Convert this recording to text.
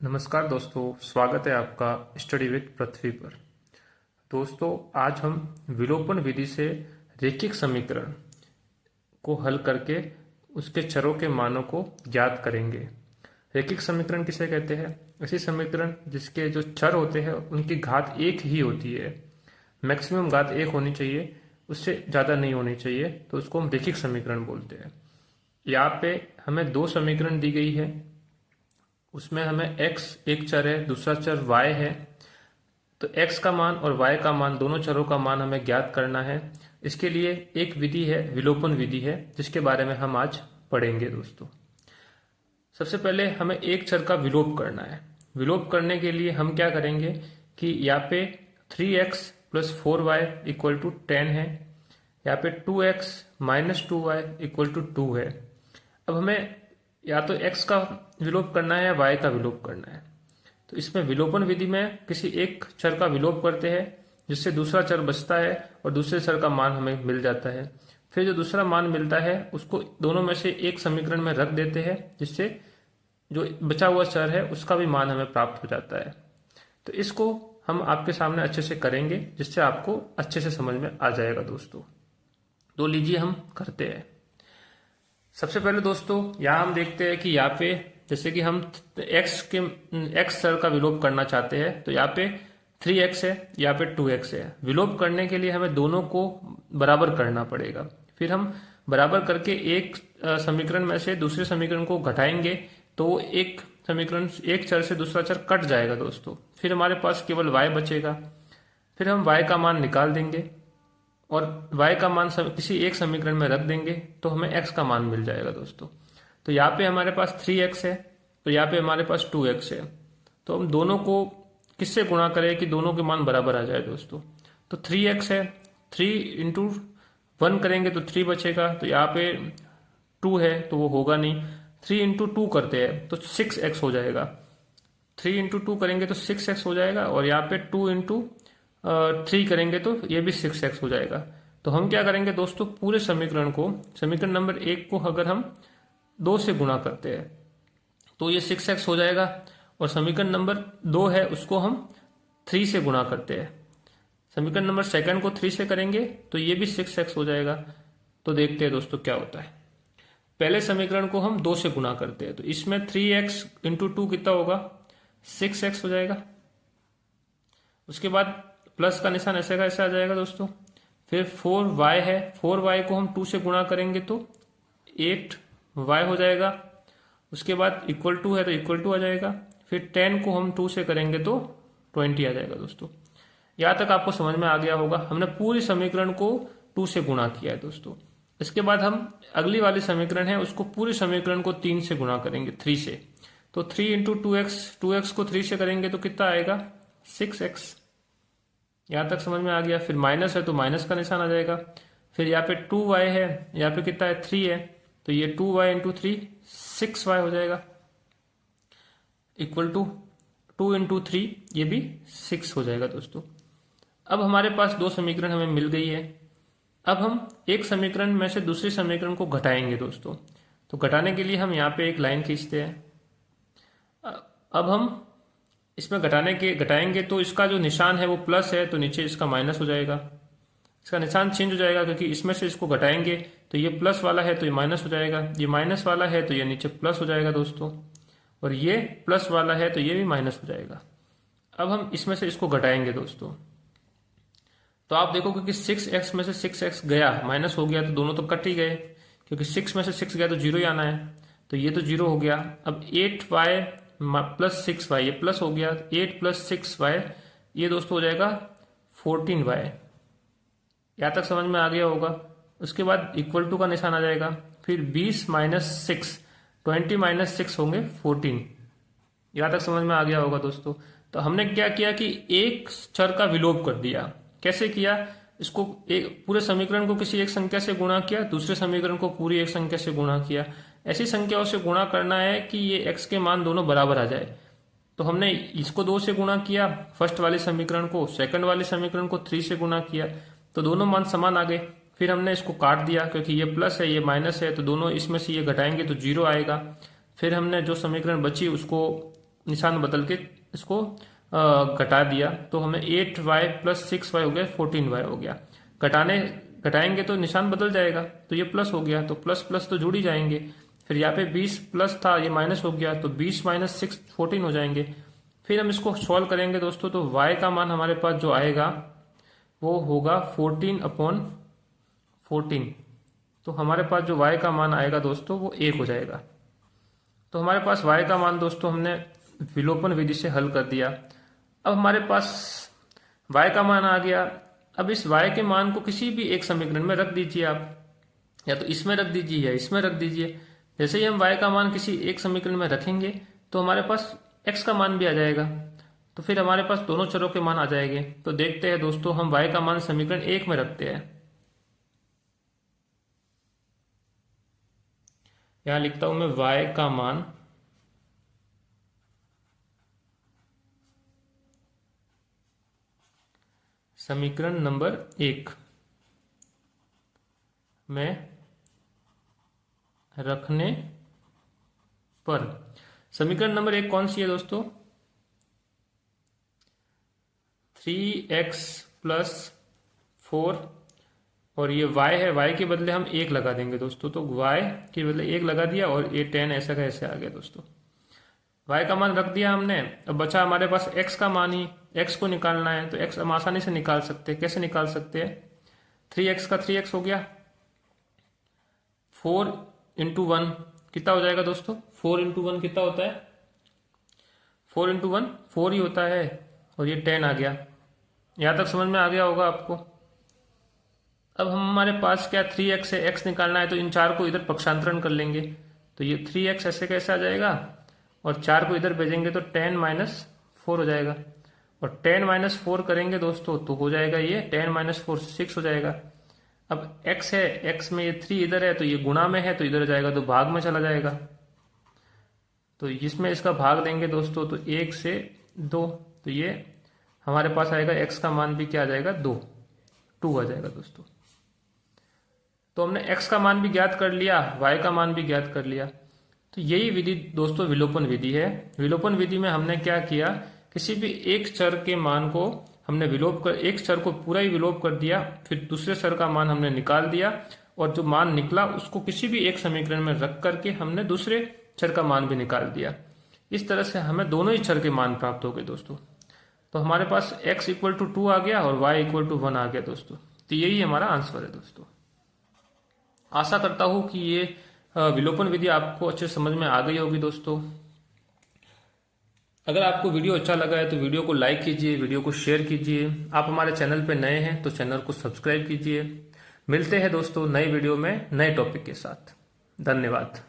नमस्कार दोस्तों, स्वागत है आपका स्टडी विद पृथ्वी पर। दोस्तों, आज हम विलोपन विधि से रैखिक समीकरण को हल करके उसके चरों के मानों को ज्ञात करेंगे। रैखिक समीकरण किसे कहते हैं? ऐसी समीकरण जिसके जो चर होते हैं उनकी घात एक ही होती है, मैक्सिमम घात एक होनी चाहिए, उससे ज़्यादा नहीं होनी चाहिए, तो उसको हम रैखिक समीकरण बोलते हैं। यहाँ पे हमें दो समीकरण दी गई है, उसमें हमें x एक चर है, दूसरा चर y है। तो x का मान और y का मान, दोनों चरों का मान हमें ज्ञात करना है। इसके लिए एक विधि है, विलोपन विधि है, जिसके बारे में हम आज पढ़ेंगे। दोस्तों, सबसे पहले हमें एक चर का विलोप करना है। विलोप करने के लिए हम क्या करेंगे कि यहाँ पे 3x plus 4y equal to 10 है, यहाँ पे 2x minus 2y equal to 2 है। अब हमें या तो x का विलोप करना है या y का विलोप करना है। तो इसमें विलोपन विधि में किसी एक चर का विलोप करते हैं, जिससे दूसरा चर बचता है और दूसरे चर का मान हमें मिल जाता है। फिर जो दूसरा मान मिलता है उसको दोनों में से एक समीकरण में रख देते हैं, जिससे जो बचा हुआ चर है उसका भी मान हमें प्राप्त हो जाता है। तो इसको हम आपके सामने अच्छे से करेंगे, जिससे आपको अच्छे से समझ में आ जाएगा। दोस्तों, तो लीजिए हम करते हैं। सबसे पहले दोस्तों, यहाँ हम देखते हैं कि यहाँ पे जैसे कि हम x चर का विलोप करना चाहते हैं, तो यहाँ पे 3x है, यहाँ पे 2x है। विलोप करने के लिए हमें दोनों को बराबर करना पड़ेगा। फिर हम बराबर करके एक समीकरण में से दूसरे समीकरण को घटाएंगे, तो एक समीकरण, एक चर से दूसरा चर कट जाएगा दोस्तों। फिर हमारे पास केवल y बचेगा। फिर हम y का मान निकाल देंगे और y का मान किसी एक समीकरण में रख देंगे, तो हमें x का मान मिल जाएगा दोस्तों। तो यहाँ पे हमारे पास 3x है, तो यहाँ पे हमारे पास 2x है। तो हम दोनों को किससे गुणा करें कि दोनों के मान बराबर आ जाए दोस्तों? तो 3x है, 3 इंटू 1 करेंगे तो 3 बचेगा। तो यहाँ पे 2 है तो वो होगा नहीं। 3 इंटू 2 करते हैं तो 6x हो जाएगा। 3 इंटू 2 करेंगे तो 6x हो जाएगा, और यहाँ पे 2 इंटू 3 करेंगे तो ये भी 6x हो जाएगा। तो हम क्या करेंगे दोस्तों, पूरे समीकरण को, समीकरण नंबर 1 को अगर हम 2 से गुणा करते हैं तो ये 6x हो जाएगा, और समीकरण नंबर 2 है उसको हम 3 से गुणा करते हैं। समीकरण नंबर 2 को 3 से करेंगे तो ये भी 6x हो जाएगा। तो देखते हैं दोस्तों क्या होता है। पहले समीकरण को हम 2 से गुणा करते हैं, तो इसमें 3x इंटू 2 कितना होगा? 6x हो जाएगा। उसके बाद प्लस का निशान ऐसे का ऐसे आ जाएगा दोस्तों। फिर 4y है, 4y को हम 2 से गुणा करेंगे तो 8y हो जाएगा। उसके बाद इक्वल टू है तो इक्वल टू आ जाएगा। फिर 10 को हम 2 से करेंगे तो 20 आ जाएगा दोस्तों। यहाँ तक आपको समझ में आ गया होगा। हमने पूरी समीकरण को 2 से गुणा किया है दोस्तों। इसके बाद हम अगली वाली समीकरण है उसको, पूरी समीकरण को 3 से गुणा करेंगे, 3 से। तो 3 इंटू 2x को 3 से करेंगे तो कितना आएगा? 6x। यहाँ तक समझ में आ गया। फिर माइनस है तो माइनस का निशान आ जाएगा। फिर यहाँ पे 2y है, यहाँ पे कितना है? 3 है, तो ये 2y इंटू 3 6y हो जाएगा, इक्वल टू 2 इंटू 3 ये भी 6 हो जाएगा दोस्तों। अब हमारे पास दो समीकरण हमें मिल गई है। अब हम एक समीकरण में से दूसरे समीकरण को घटाएंगे दोस्तों। तो घटाने के लिए हम यहाँ पे एक लाइन खींचते हैं। अब हम इसमें घटाएंगे तो इसका जो निशान है वो प्लस है, तो नीचे इसका माइनस हो जाएगा। इसका निशान चेंज हो जाएगा, क्योंकि इसमें से इसको घटाएंगे तो ये प्लस वाला है तो ये माइनस हो जाएगा, ये माइनस वाला है तो ये नीचे प्लस हो जाएगा दोस्तों, और ये प्लस वाला है तो ये भी माइनस हो जाएगा। अब हम इसमें से इसको घटाएंगे दोस्तों, तो आप देखोगे कि 6x में से 6x गया, माइनस हो गया, तो दोनों तो कट ही गए, क्योंकि 6 में से 6 गया तो 0 ही आना है, तो ये तो 0 हो गया। अब 8y प्लस 6y, ये प्लस हो गया, 8 प्लस 6y ये दोस्तों हो जाएगा 14y। यहाँ तक समझ में आ गया होगा। उसके बाद इक्वल टू का निशान आ जाएगा। फिर 20 माइनस 6, 20 माइनस 6 होंगे 14। यहाँ तक समझ में आ गया होगा दोस्तों। तो हमने क्या किया कि एक चर का विलोप कर दिया। कैसे किया? इसको एक पूरे समीकरण को किसी एक संख्या से गुणा किया, दूसरे समीकरण को पूरी एक संख्या से गुणा किया। ऐसी संख्याओं से गुणा करना है कि ये x के मान दोनों बराबर आ जाए। तो हमने इसको 2 से गुणा किया, फर्स्ट वाले समीकरण को, सेकंड वाले समीकरण को 3 से गुणा किया, तो दोनों मान समान आ गए। फिर हमने इसको काट दिया, क्योंकि ये प्लस है ये माइनस है, तो दोनों इसमें से ये घटाएंगे तो 0 आएगा। फिर हमने जो समीकरण बची उसको निशान बदल के इसको घटा दिया तो हमें 8y + 6y हो गया 14y हो गया। घटाएंगे तो निशान बदल जाएगा, तो ये प्लस हो गया, तो प्लस प्लस तो जुड़ ही जाएंगे। फिर यहाँ पे 20 प्लस था, ये माइनस हो गया, तो 20 - 6 14 हो जाएंगे। फिर हम इसको सॉल्व करेंगे दोस्तों, तो y का मान हमारे पास जो आएगा वो होगा 14/14। तो हमारे पास जो y का मान आएगा दोस्तों वो 1 हो जाएगा। तो हमारे पास y का मान दोस्तों हमने विलोपन विधि से हल कर दिया। अब हमारे पास y का मान आ गया। अब इस y के मान को किसी भी एक समीकरण में रख दीजिए आप, या तो इसमें रख दीजिए या इसमें रख दीजिए। जैसे ही हम y का मान किसी एक समीकरण में रखेंगे तो हमारे पास x का मान भी आ जाएगा, तो फिर हमारे पास दोनों चरों के मान आ जाएंगे। तो देखते हैं दोस्तों, हम y का मान समीकरण 1 में रखते हैं। यहां लिखता हूं मैं y का मान समीकरण नंबर 1 में रखने पर, समीकरण नंबर 1 कौन सी है दोस्तों? 3x + 4 और ये y है, y के बदले हम 1 लगा देंगे दोस्तों। तो y के बदले 1 लगा दिया और ये 10 ऐसा का ऐसे आ गया दोस्तों। y का मान रख दिया हमने। अब बचा हमारे पास x का मान ही, x को निकालना है। तो x हम आसानी से निकाल सकते हैं। कैसे निकाल सकते हैं? 3x का 3x हो गया, 4 × 1 कितना हो जाएगा दोस्तों? 4 × 1 कितना होता है? 4 × 1 4 ही होता है, और ये 10 आ गया। यहां तक समझ में आ गया होगा आपको। अब हमारे पास क्या 3x से x निकालना है, तो इन 4 को इधर पक्षांतरण कर लेंगे। तो ये 3x ऐसे कैसे आ जाएगा, और 4 को इधर भेजेंगे तो 10 - 4 हो जाएगा। और 10 - 4 करेंगे दोस्तों तो हो जाएगा ये 10 - 4 6 हो जाएगा। अब x है, x में ये 3 इधर है, तो ये गुणा में है तो इधर जाएगा, तो भाग में चला जाएगा। तो इसमें इसका भाग देंगे दोस्तों, तो 1 से 2, तो ये हमारे पास आएगा x का मान भी क्या आ जाएगा? 2 आ जाएगा दोस्तों। तो हमने x का मान भी ज्ञात कर लिया, y का मान भी ज्ञात कर लिया। तो यही विधि दोस्तों विलोपन विधि है। विलोपन विधि में हमने क्या किया, किसी भी एक चर के मान को हमने एक चर को पूरा ही विलोप कर दिया, फिर दूसरे चर का मान हमने निकाल दिया, और जो मान निकला उसको किसी भी एक समीकरण में रख करके हमने दूसरे चर का मान भी निकाल दिया। इस तरह से हमें दोनों ही चर के मान प्राप्त हो गए दोस्तों। तो हमारे पास x = 2 आ गया और y = 1 आ गया दोस्तों। तो यही हमारा आंसर है दोस्तों। आशा करता हूं कि ये विलोपन विधि आपको अच्छे समझ में आ गई होगी दोस्तों। अगर आपको वीडियो अच्छा लगा है तो वीडियो को लाइक कीजिए, वीडियो को शेयर कीजिए। आप हमारे चैनल पे नए हैं तो चैनल को सब्सक्राइब कीजिए। मिलते हैं दोस्तों नई वीडियो में नए टॉपिक के साथ। धन्यवाद।